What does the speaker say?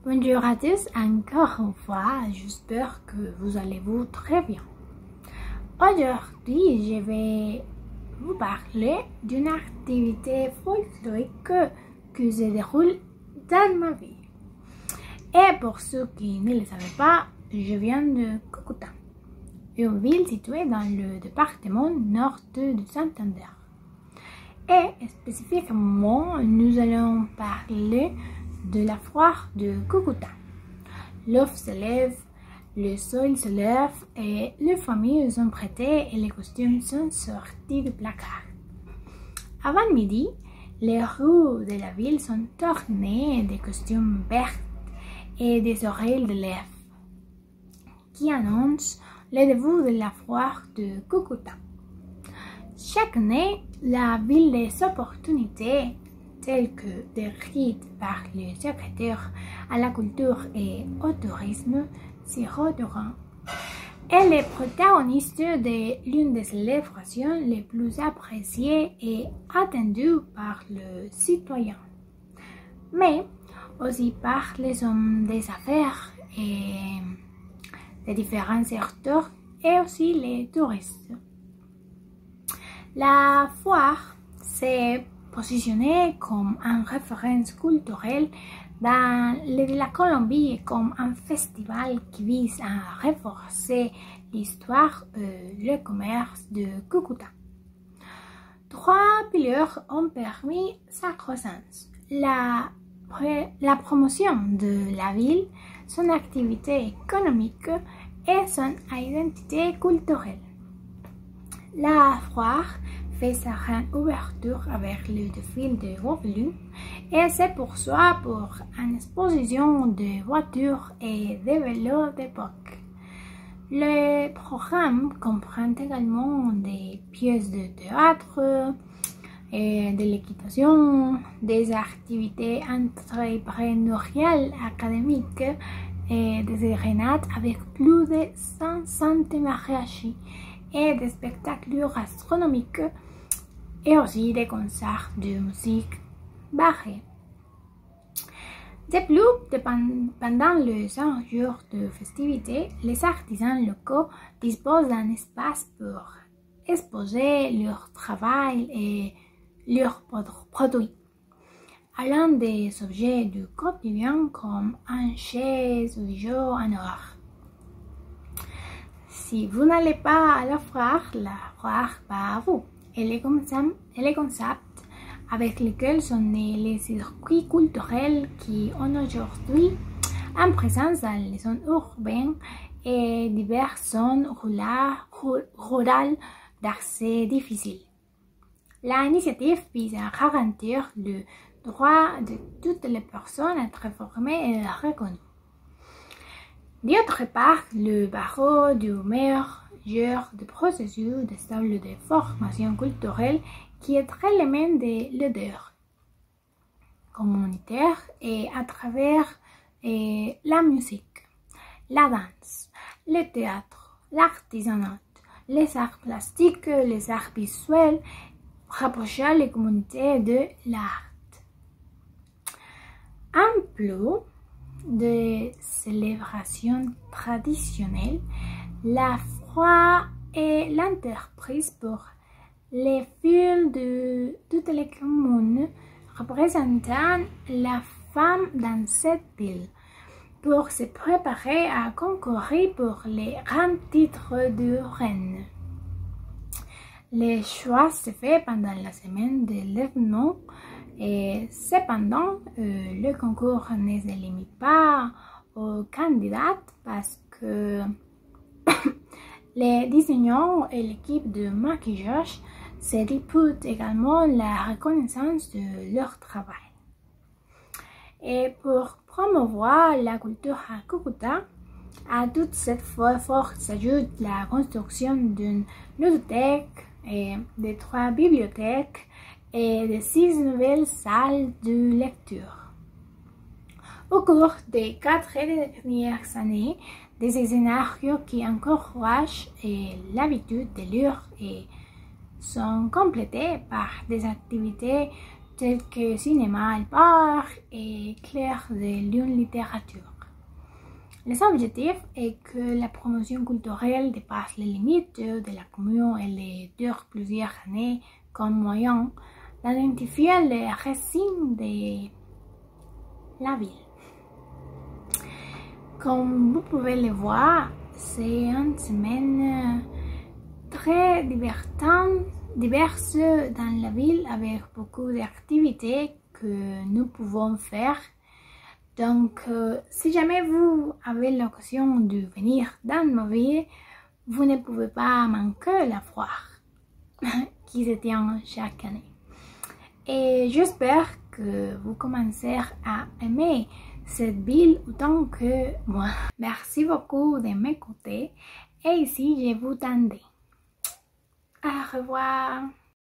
Bonjour à tous, encore une fois, j'espère que vous allez-vous très bien. Aujourd'hui, je vais vous parler d'une activité folklorique que je déroule dans ma vie. Et pour ceux qui ne le savaient pas, je viens de Cúcuta, une ville située dans le département nord de Santander. Et spécifiquement, nous allons parler de la foire de Cúcuta. L'œuf se lève, le soleil se lève et les familles sont prêtées et les costumes sont sortis du placard. Avant midi, les rues de la ville sont ornées de costumes verts et des oreilles de lèvres qui annoncent le début de la foire de Cúcuta. Chaque année, la ville des opportunités, telles que décrites par le secrétaire à la culture et au tourisme, Ciro Durand, est le protagoniste de l'une des célébrations les plus appréciées et attendues par le citoyen, mais aussi par les hommes des affaires et des différents secteurs et aussi les touristes. La foire s'est positionnée comme une référence culturelle dans la Colombie et comme un festival qui vise à renforcer l'histoire et le commerce de Cúcuta. Trois piliers ont permis sa croissance: la promotion de la ville, son activité économique et son identité culturelle. La foire fait sa grande ouverture avec le défilé de Waterloo et se poursuit pour une exposition de voitures et de vélos d'époque. Le programme comprend également des pièces de théâtre, et de l'équitation, des activités entrepreneuriales académiques et des sérénades avec plus de 500 mariachis et des spectacles gastronomiques et aussi des concerts de musique variés. De plus, pendant les 5 jours de festivités, les artisans locaux disposent d'un espace pour exposer leur travail et leurs produits, allant des objets du quotidien comme une chaise ou bijoux en or. Si vous n'allez pas à la foire va à vous. Et les concepts avec lesquels sont nés les circuits culturels qui ont aujourd'hui en présence dans les zones urbaines et diverses zones rurales d'accès difficile. L'initiative vise à garantir le droit de toutes les personnes à être formées et reconnues. D'autre part, le barreau du maire gère des processus de stable de formation culturelle qui est l'élément de leader communautaire et à travers la musique, la danse, le théâtre, l'artisanat, les arts plastiques, les arts visuels, rapprocher les communautés de l'art. En plus de célébrations traditionnelles, la foire est l'entreprise pour les filles de toutes les communes représentant la femme dans cette ville pour se préparer à concourir pour les grands titres de reine. Le choix se fait pendant la semaine de l'événement et cependant, le concours ne se limite pas aux candidats parce que les designers et l'équipe de maquillage se disputent également la reconnaissance de leur travail. Et pour promouvoir la culture à Cúcuta, à toute cette force s'ajoute la construction d'une bibliothèque et de 3 bibliothèques et de 6 nouvelles salles de lecture. Au cours des 4 dernières années, des scénarios qui encouragent l'habitude de lire et sont complétés par des activités tels que cinéma, le parc et clair de l'une littérature. Les objectifs est que la promotion culturelle dépasse les limites de la commune et dure plusieurs années comme moyen d'identifier les racines de la ville. Comme vous pouvez le voir, c'est une semaine très diverse dans la ville avec beaucoup d'activités que nous pouvons faire. Donc, si jamais vous avez l'occasion de venir dans ma ville, vous ne pouvez pas manquer la foire qui se tient chaque année. Et j'espère que vous commencez à aimer cette ville autant que moi. Merci beaucoup de m'écouter et ici je vous tendais. Au revoir.